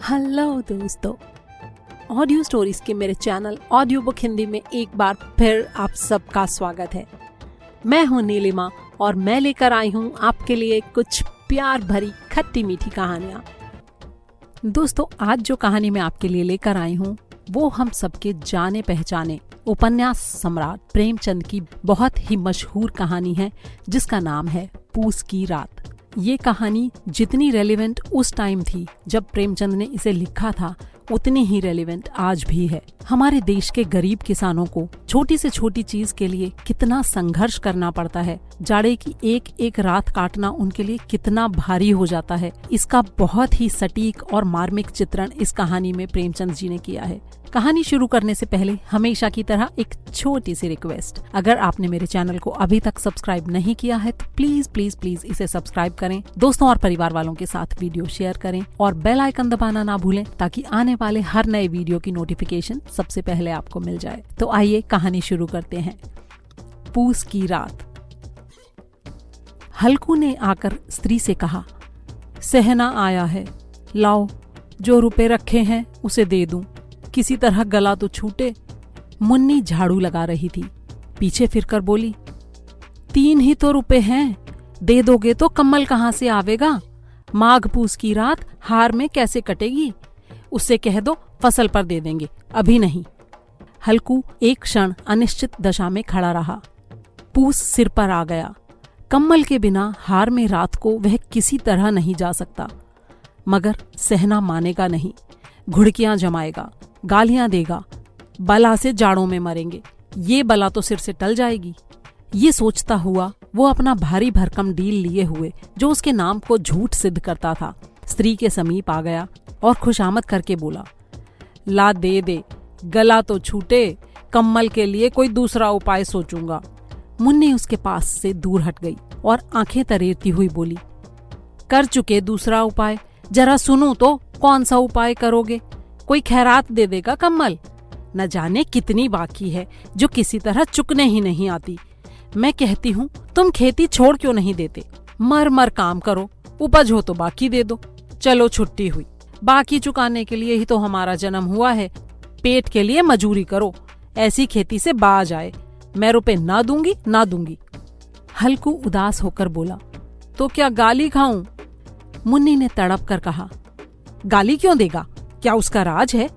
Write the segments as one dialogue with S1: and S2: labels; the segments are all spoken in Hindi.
S1: हेलो दोस्तों, ऑडियो स्टोरीज के मेरे चैनल ऑडियो बुक हिंदी में एक बार फिर आप सबका स्वागत है। मैं हूं नीलिमा और मैं लेकर आई हूं आपके लिए कुछ प्यार भरी खट्टी मीठी कहानियां। दोस्तों, आज जो कहानी मैं आपके लिए लेकर आई हूं वो हम सबके जाने पहचाने उपन्यास सम्राट प्रेमचंद की बहुत ही मशहूर कहानी है जिसका नाम है पूस की रात। ये कहानी जितनी रेलेवेंट उस टाइम थी जब प्रेमचंद ने इसे लिखा था, उतनी ही रेलेवेंट आज भी है। हमारे देश के गरीब किसानों को छोटी से छोटी चीज के लिए कितना संघर्ष करना पड़ता है, जाड़े की एक एक रात काटना उनके लिए कितना भारी हो जाता है, इसका बहुत ही सटीक और मार्मिक चित्रण इस कहानी में प्रेमचंद जी ने किया है। कहानी शुरू करने से पहले हमेशा की तरह एक छोटी सी रिक्वेस्ट, अगर आपने मेरे चैनल को अभी तक सब्सक्राइब नहीं किया है तो प्लीज प्लीज प्लीज इसे सब्सक्राइब करें, दोस्तों और परिवार वालों के साथ वीडियो शेयर करें और बेल आइकन दबाना ना भूलें ताकि आने वाले हर नए वीडियो की नोटिफिकेशन सबसे पहले आपको मिल जाए। तो आइए कहानी शुरू करते हैं। पूस की रात। हल्कू ने आकर स्त्री से कहा, सहना आया है, लाओ जो रुपए रखे हैं उसे दे दूं, किसी तरह गला तो छूटे। मुन्नी झाड़ू लगा रही थी, पीछे फिरकर बोली, 3 ही तो रुपए हैं, दे दोगे तो कम्मल कहाँ से आवेगा? माघ पूस की रात हार में कैसे कटेगी? उससे कह दो फसल पर दे देंगे, अभी नहीं। हल्कू एक क्षण अनिश्चित दशा में खड़ा रहा। पूस सिर पर आ गया। कम्मल के बिना हार में रात को वह किसी तरह नहीं जा सकता, मगर सहना मानेगा नहीं, घुड़कियां जमाएगा, गालियां देगा, बला से जाड़ों में मरेंगे, ये बला तो सिर से टल जाएगी। ये सोचता हुआ वो अपना भारी भरकम डील लिए हुए जो उसके नाम को झूठ सिद्ध करता था स्त्री के समीप आ गया और खुशामद करके बोला, ला दे दे, गला तो छूटे, कम्मल के लिए कोई दूसरा उपाय सोचूंगा। मुन्नी उसके पास से दूर हट गई और आंखें तरेरती हुई बोली, कर चुके दूसरा उपाय, जरा सुनूं तो कौन सा उपाय करोगे? कोई खैरात दे देगा कम्मल? न जाने कितनी बाकी है जो किसी तरह चुकने ही नहीं आती। मैं कहती हूँ तुम खेती छोड़ क्यों नहीं देते? मर मर काम करो, उपज हो तो बाकी दे दो। चलो छुट्टी हुई, बाकी चुकाने के लिए ही तो हमारा जन्म हुआ है, पेट के लिए मजूरी करो, ऐसी खेती से बाज आए। मैं रुपए ना दूंगी ना दूंगी। हल्कू उदास होकर बोला, तो क्या गाली खाऊं? मुन्नी ने तड़प कर कहा, गाली क्यों देगा, क्या उसका राज है?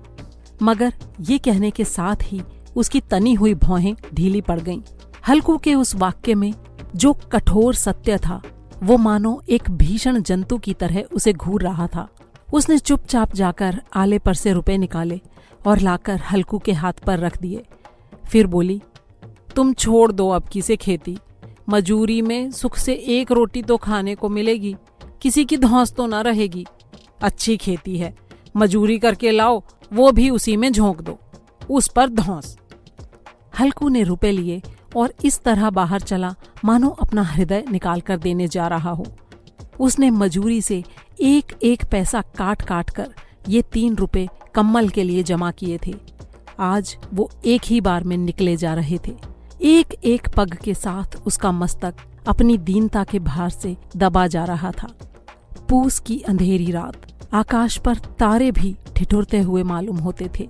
S1: मगर ये कहने के साथ ही उसकी तनी हुई भौहें ढीली पड़ गईं। हल्कू के उस वाक्य में जो कठोर सत्य था वो मानो एक भीषण जंतु की तरह उसे घूर रहा था। उसने चुपचाप जाकर आले पर से रुपए निकाले और लाकर हल्कू के हाथ पर रख दिए। फिर बोली, तुम छोड़ दो अब की से खेती, मजूरी में सुख से एक रोटी तो खाने को मिलेगी, किसी की धौंस तो न रहेगी। अच्छी खेती है, मजूरी करके लाओ, वो भी उसी में झोंक दो, उस पर धौंस। हल्कू ने रुपए लिए और इस तरह बाहर चला मानो अपना हृदय निकाल कर देने जा रहा हो। उसने मजूरी से एक एक पैसा काट काट कर ये 3 रुपए कम्मल के लिए जमा किए थे। आज वो एक ही बार में निकले जा रहे थे। एक एक पग के साथ उसका मस्तक अपनी दीनता के भार से दबा जा रहा था। पूस की अंधेरी रात, आकाश पर तारे भी ठिठुरते हुए मालूम होते थे।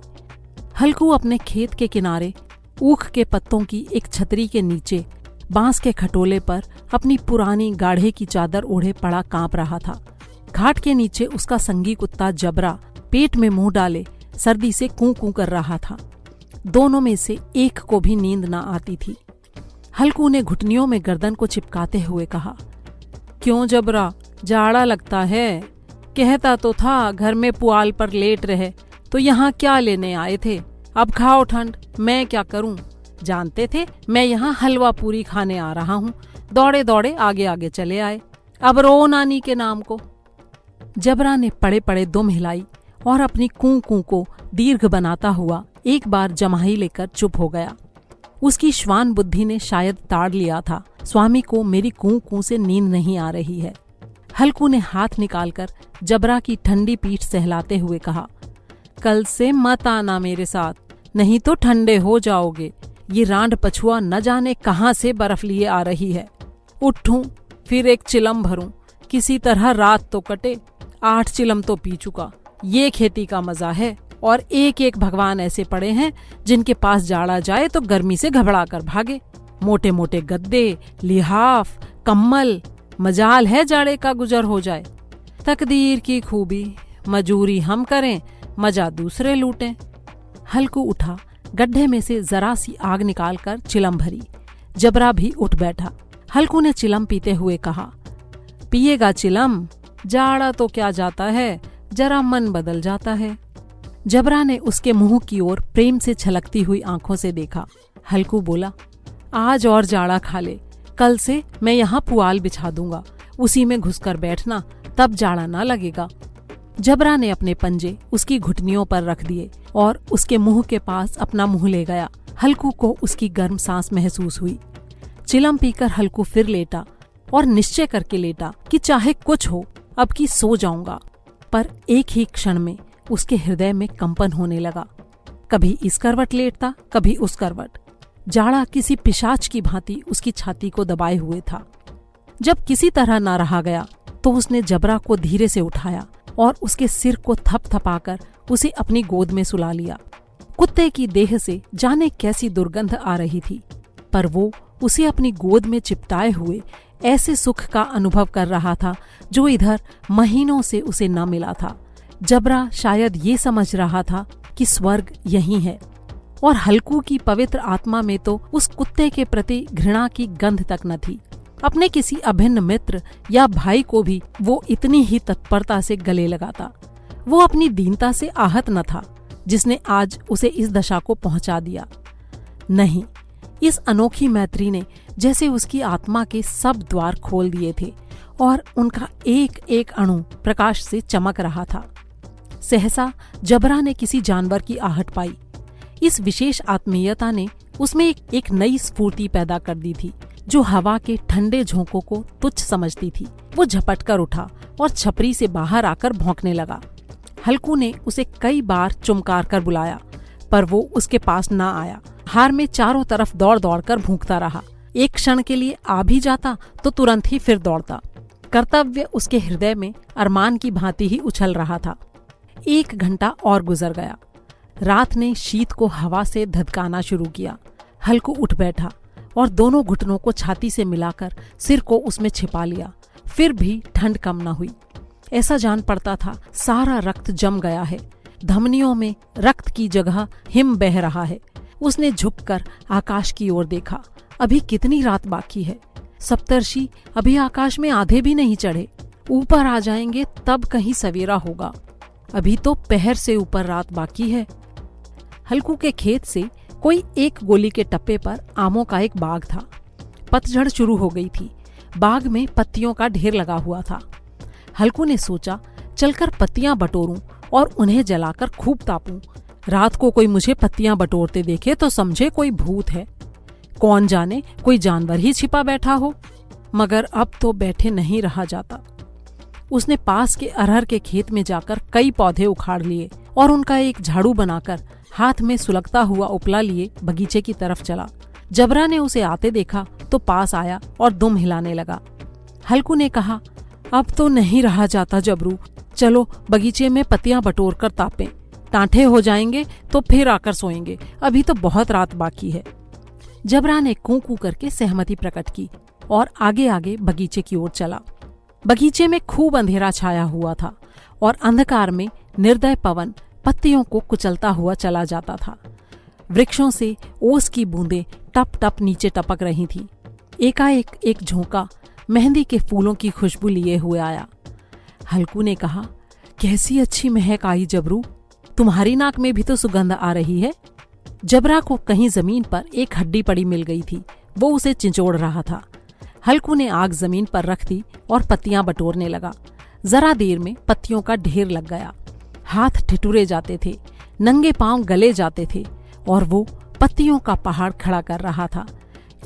S1: हल्कू अपने खेत के किनारे ऊख के पत्तों की एक छतरी के नीचे बांस के खटोले पर अपनी पुरानी गाढ़े की चादर ओढ़े पड़ा कांप रहा था। घाट के नीचे उसका संगी कुत्ता जबरा पेट में मुंह डाले सर्दी से कूं कूं कर रहा था। दोनों में से एक को भी नींद न आती थी। हल्कू ने घुटनियों में गर्दन को चिपकाते हुए कहा, क्यों जबरा, जाड़ा लगता है? कहता तो था घर में पुआल पर लेट रहे, तो यहाँ क्या लेने आए थे? अब खाओ ठंड, मैं क्या करूं? जानते थे मैं यहाँ हलवा पूरी खाने आ रहा हूँ, दौड़े दौड़े आगे आगे चले आए, अब रो नानी के नाम को। जबरा ने पड़े पड़े दुम हिलाई और अपनी कूं कूं को दीर्घ बनाता हुआ एक बार जमाही लेकर चुप हो गया। उसकी श्वान बुद्धि ने शायद ताड़ लिया था, स्वामी को मेरी कूं कूं से नींद नहीं आ रही है। हल्कू ने हाथ निकालकर जबरा की ठंडी पीठ सहलाते हुए कहा, कल से मत आना मेरे साथ, नहीं तो ठंडे हो जाओगे। ये रांड पछुआ न जाने कहाँ से बर्फ लिए आ रही है। उठूं फिर एक चिलम भरूं, किसी तरह रात तो कटे। 8 चिलम तो पी चुका, ये खेती का मजा है। और एक एक भगवान ऐसे पड़े हैं जिनके पास जाड़ा जाए तो गर्मी से घबरा कर भागे। मोटे मोटे गद्दे, लिहाफ, कम्बल, मजाल है जाड़े का गुजर हो जाए। तकदीर की खूबी, मजूरी हम करें, मजा दूसरे लूटें। हल्कू उठा, गड्ढे में से जरा सी आग निकालकर चिलम भरी। जबरा भी उठ बैठा। हल्कू ने चिलम पीते हुए कहा, पिएगा चिलम? जाड़ा तो क्या जाता है, जरा मन बदल जाता है। जबरा ने उसके मुंह की ओर प्रेम से छलकती हुई आंखों से देखा। हल्कू बोला, आज और जाड़ा खा ले, कल से मैं यहाँ पुआल बिछा दूंगा, उसी में घुसकर बैठना, तब जाड़ा ना लगेगा। जबरा ने अपने पंजे उसकी घुटनियों पर रख दिए और उसके मुंह के पास अपना मुंह ले गया। हल्कू को उसकी गर्म सांस महसूस हुई। चिलम पीकर हल्कू फिर लेटा और निश्चय करके लेटा कि चाहे कुछ हो, अब की सो जाऊंगा। पर एक ही क्षण में उसके हृदय में कंपन होने लगा। कभी इस करवट लेटता, कभी उस करवट। जाड़ा किसी पिशाच की भांति उसकी छाती को दबाए हुए था। जब किसी तरह ना रहा गया तो उसने जबरा को धीरे से उठाया और उसके सिर को थपथपाकर उसे अपनी गोद में सुला लिया। कुत्ते की देह से जाने कैसी दुर्गंध आ रही थी, पर वो उसे अपनी गोद में चिपटाए हुए ऐसे सुख का अनुभव कर रहा था जो इधर महीनों से उसे न मिला था। जबरा शायद ये समझ रहा था कि स्वर्ग यही है, और हल्कू की पवित्र आत्मा में तो उस कुत्ते के प्रति घृणा की गंध तक न थी। अपने किसी अभिन्न मित्र या भाई को भी वो इतनी ही तत्परता से गले लगाता। वो अपनी दीनता से आहत न था जिसने आज उसे इस दशा को पहुंचा दिया। नहीं, इस अनोखी मैत्री ने जैसे उसकी आत्मा के सब द्वार खोल दिए थे और उनका एक एक अणु प्रकाश से चमक रहा था। सहसा जबरा ने किसी जानवर की आहट पाई। इस विशेष आत्मीयता ने उसमें एक नई स्फूर्ति पैदा कर दी थी जो हवा के ठंडे झोंकों को तुच्छ समझती थी। वो झपट कर उठा और छपरी से बाहर आकर भौंकने लगा। हल्कू ने उसे कई बार चुमकार कर बुलाया, पर वो उसके पास ना आया। हार में चारों तरफ दौड़ दौड़ कर भूखता रहा। एक क्षण के लिए आ भी जाता तो तुरंत ही फिर दौड़ता। कर्तव्य उसके हृदय में अरमान की भांति ही उछल रहा था। 1 घंटा और गुजर गया। रात ने शीत को हवा से धधकाना शुरू किया। हल्कू उठ बैठा और दोनों घुटनों को छाती से मिलाकर सिर को उसमें छिपा लिया। फिर भी ठंड कम न हुई। ऐसा जान पड़ता था सारा रक्त जम गया है, धमनियों में रक्त की जगह हिम बह रहा है। उसने झुककर आकाश की ओर देखा। अभी कितनी रात बाकी है। सप्तर्षि अभी आकाश में आधे भी नहीं चढ़े। ऊपर आ जाएंगे तब कहीं सवेरा होगा। अभी तो पहर से ऊपर रात बाकी है। हल्कू के खेत से कोई 1 गोली के टप्पे पर आमों का एक बाग था। पतझड़ शुरू हो गई थी। बाग में पत्तियों का ढेर लगा हुआ था। हल्कू ने सोचा, चलकर पत्तियां बटोरूं और उन्हें जलाकर खूब तापूं। रात को कोई मुझे पत्तियां बटोरते देखे तो समझे कोई भूत है। कौन जाने कोई जानवर ही छिपा बैठा हो। मगर अब तो बैठे नहीं रहा जाता। उसने पास के अरहर के खेत में जाकर कई पौधे उखाड़ लिए और उनका एक झाड़ू बनाकर हाथ में सुलगता हुआ उपला लिए बगीचे की तरफ चला। जबरा ने उसे आते देखा तो पास आया और दुम हिलाने लगा। हल्कू ने कहा, अब तो नहीं रहा जाता जबरू, चलो बगीचे में पत्तियां बटोर कर तापें। टांठे हो जाएंगे तो फिर आकर सोएंगे। अभी तो बहुत रात बाकी है। जबरा ने कूं कूं करके सहमति प्रकट की और आगे आगे बगीचे की ओर चला। बगीचे में खूब अंधेरा छाया हुआ था और अंधकार में निर्दय पवन पत्तियों को कुचलता हुआ चला जाता था। वृक्षों से ओस की बूंदें टप टप नीचे टपक रही थीं। एकाएक एक झोंका मेहंदी के फूलों की खुशबू लिए हुए आया। हल्कू ने कहा, कैसी अच्छी महक आई जबरू, तुम्हारी नाक में भी तो सुगंध आ रही है। जबरा को कहीं जमीन पर एक हड्डी पड़ी मिल गई थी। वो उसे चिंचोड़ रहा था। हल्कू ने आग जमीन पर रख दी और पत्तियां बटोरने लगा। जरा देर में पत्तियों का ढेर लग गया। हाथ ठिठुरे जाते थे, नंगे पांव गले जाते थे और वो पत्तियों का पहाड़ खड़ा कर रहा था।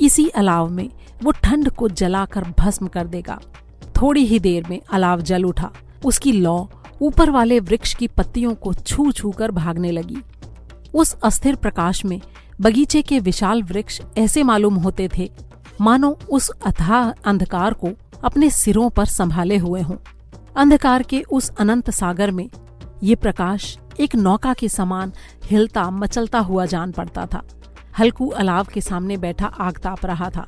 S1: इसी अलाव में वो ठंड को जलाकर भस्म कर देगा। थोड़ी ही देर में अलाव जल उठा। उसकी लौ ऊपर वाले वृक्ष की पत्तियों को छू छू कर भागने लगी। उस अस्थिर प्रकाश में बगीचे के विशाल वृक्ष ऐसे मालूम होते थे मानो उस अथाह अंधकार को अपने सिरों पर संभाले हुए हों। अंधकार के उस अनंत सागर में ये प्रकाश एक नौका के समान हिलता मचलता हुआ जान पड़ता था। हल्कू अलाव के सामने बैठा आग ताप रहा था।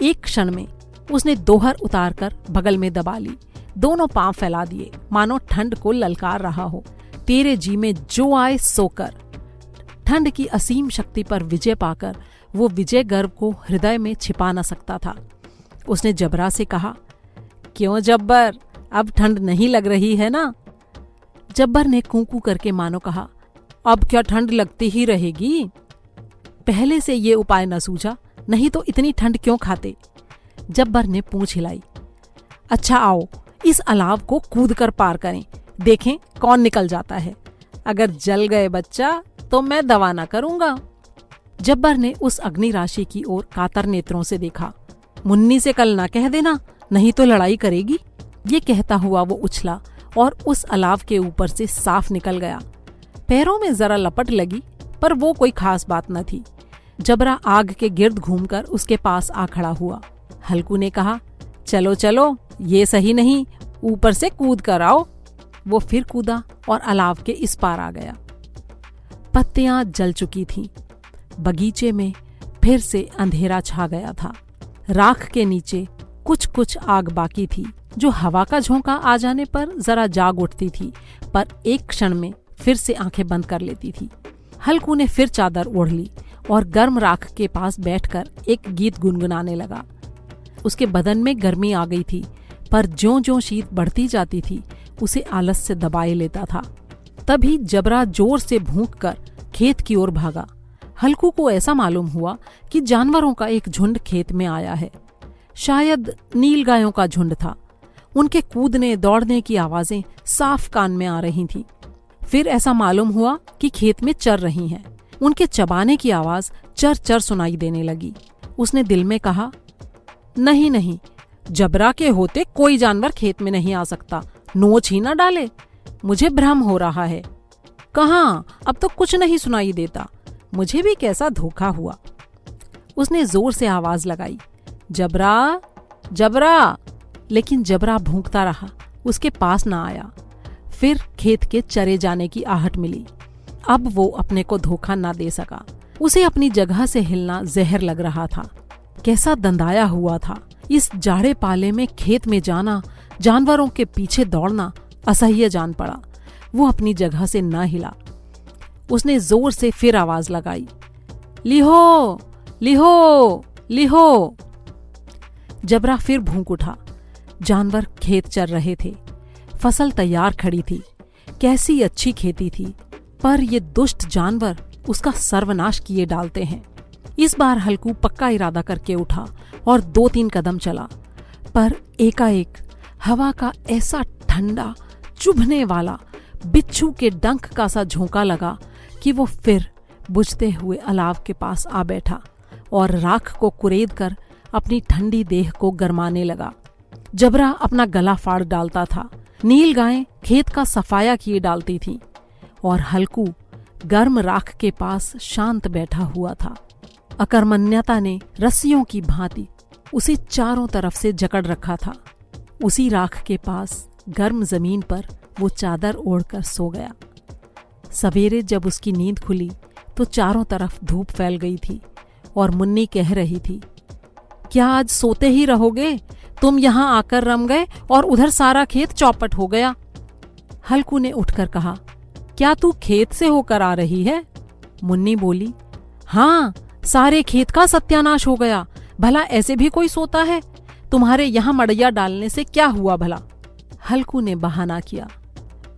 S1: एक क्षण में उसने दोहर उतारकर बगल में दबा ली, दोनों पांव फैला दिए, मानो ठंड को ललकार रहा हो। तेरे जी में जो आए सो कर। ठंड की असीम शक्ति पर विजय पाकर वो विजय गर्व को हृदय में छिपा न सकता था। उसने जबरा से कहा, क्यों जब्बर, अब ठंड नहीं लग रही है ना? जब्बर ने कूकू करके मानो कहा, अब क्या ठंड लगती ही रहेगी? पहले से ये उपाय न सूझा, नहीं तो इतनी ठंड क्यों खाते? जब्बर ने पूंछ हिलाई। अच्छा आओ, इस अलाव को कूद कर पार करें, देखें कौन निकल जाता है। अगर जल गए बच्चा तो मैं दवा न करूंगा। जब्बर ने उस अग्नि राशि की ओर कातर नेत्रों से देखा। मुन्नी से कल ना कह देना, नहीं तो लड़ाई करेगी। ये कहता हुआ वो उछला और उस अलाव के ऊपर से साफ निकल गया। पैरों में जरा लपट लगी, पर वो कोई खास बात न थी। जबरा आग के गिर्द घूमकर उसके पास आ खड़ा हुआ। हल्कू ने कहा, चलो चलो, ये सही नहीं, ऊपर से कूद कर आओ। वो फिर कूदा और अलाव के इस पार आ गया। पत्तियां जल चुकी थीं। बगीचे में फिर से अंधेरा छा गया था। राख के नीचे कुछ कुछ आग बाकी थी, जो हवा का झोंका आ जाने पर जरा जाग उठती थी, पर एक क्षण में फिर से आंखें बंद कर लेती थी। हल्कू ने फिर चादर ओढ़ ली और गर्म राख के पास बैठकर एक गीत गुनगुनाने लगा। उसके बदन में गर्मी आ गई थी, पर ज्यों-ज्यों शीत बढ़ती जाती थी उसे आलस से दबाए लेता था। तभी जबरा जोर से भूंककर खेत की ओर भागा। हल्कू को ऐसा मालूम हुआ कि जानवरों का एक झुंड खेत में आया है। शायद नील गायों का झुंड था। उनके कूदने दौड़ने की आवाजें साफ कान में आ रही थीं। फिर ऐसा मालूम हुआ कि खेत में चर रही हैं। उनके चबाने की आवाज चर चर सुनाई देने लगी। उसने दिल में कहा, नहीं नहीं, जबरा के होते कोई जानवर खेत में नहीं आ सकता, नोच ही ना डाले। मुझे भ्रम हो रहा है। कहाँ, अब तो कुछ नहीं सुनाई देता। मुझे भी कैसा धोखा हुआ। उसने जोर से आवाज लगाई, जबरा जबरा, लेकिन जबरा भूंकता रहा, उसके पास ना आया। फिर खेत के चरे जाने की आहट मिली। अब वो अपने को धोखा ना दे सका। उसे अपनी जगह से हिलना जहर लग रहा था। कैसा दंदाया हुआ था। इस जाड़े पाले में खेत में जाना, जानवरों के पीछे दौड़ना असह्य जान पड़ा। वो अपनी जगह से न हिला। उसने जोर से फिर आवाज लगाई, लिहो लिहो लिहो। जबरा फिर भूंक उठा। जानवर खेत चर रहे थे। फसल तैयार खड़ी थी। कैसी अच्छी खेती थी, पर ये दुष्ट जानवर उसका सर्वनाश किए डालते हैं। इस बार हल्कू पक्का इरादा करके उठा और 2-3 कदम चला, पर एकाएक हवा का ऐसा ठंडा चुभने वाला बिच्छू के डंक का सा झोंका लगा कि वो फिर बुझते हुए अलाव के पास आ बैठा और राख को कुरेद कर अपनी ठंडी देह को गरमाने लगा। जबरा अपना गला फाड़ डालता था। नील गायें खेत का सफाया किए डालती थीं और हल्कू गर्म राख के पास शांत बैठा हुआ था। अकर्मण्यता ने रस्सियों की भांति उसे चारों तरफ से जकड़ रखा था। उसी राख के पास गर्म जमीन पर वो चादर ओढ़कर सो गया। सवेरे जब उसकी नींद खुली तो चारों तरफ धूप फैल गई थी और मुन्नी कह रही थी, क्या आज सोते ही रहोगे? तुम यहाँ आकर रम गए और उधर सारा खेत चौपट हो गया। हल्कू ने उठकर कहा, क्या तू खेत से होकर आ रही है? मुन्नी बोली, हाँ, सारे खेत का सत्यानाश हो गया। भला ऐसे भी कोई सोता है? तुम्हारे यहाँ मड़ैया डालने से क्या हुआ भला? हल्कू ने बहाना किया,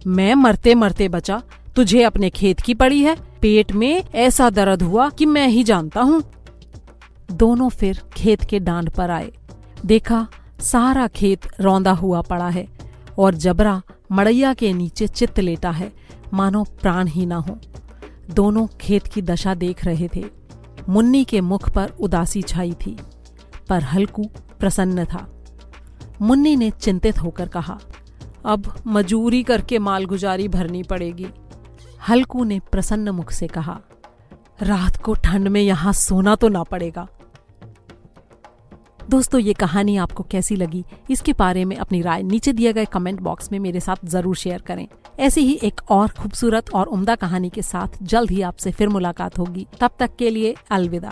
S1: मैं मरते मरते बचा, तुझे अपने खेत की पड़ी है। पेट में ऐसा दर्द हुआ कि मैं ही जानता हूँ। दोनों फिर खेत के डांड पर आए। देखा सारा खेत रौंदा हुआ पड़ा है और जबरा मड़ैया के नीचे चित्त लेटा है, मानो प्राण ही ना हो। दोनों खेत की दशा देख रहे थे। मुन्नी के मुख पर उदासी छाई थी, पर हल्कू प्रसन्न था। मुन्नी ने चिंतित होकर कहा, अब मजूरी करके मालगुजारी भरनी पड़ेगी। हल्कू ने प्रसन्न मुख से कहा, रात को ठंड में यहां सोना तो ना पड़ेगा। दोस्तों, ये कहानी आपको कैसी लगी, इसके बारे में अपनी राय नीचे दिए गए कमेंट बॉक्स में मेरे साथ जरूर शेयर करें। ऐसी ही एक और खूबसूरत और उम्दा कहानी के साथ जल्द ही आपसे फिर मुलाकात होगी। तब तक के लिए अलविदा।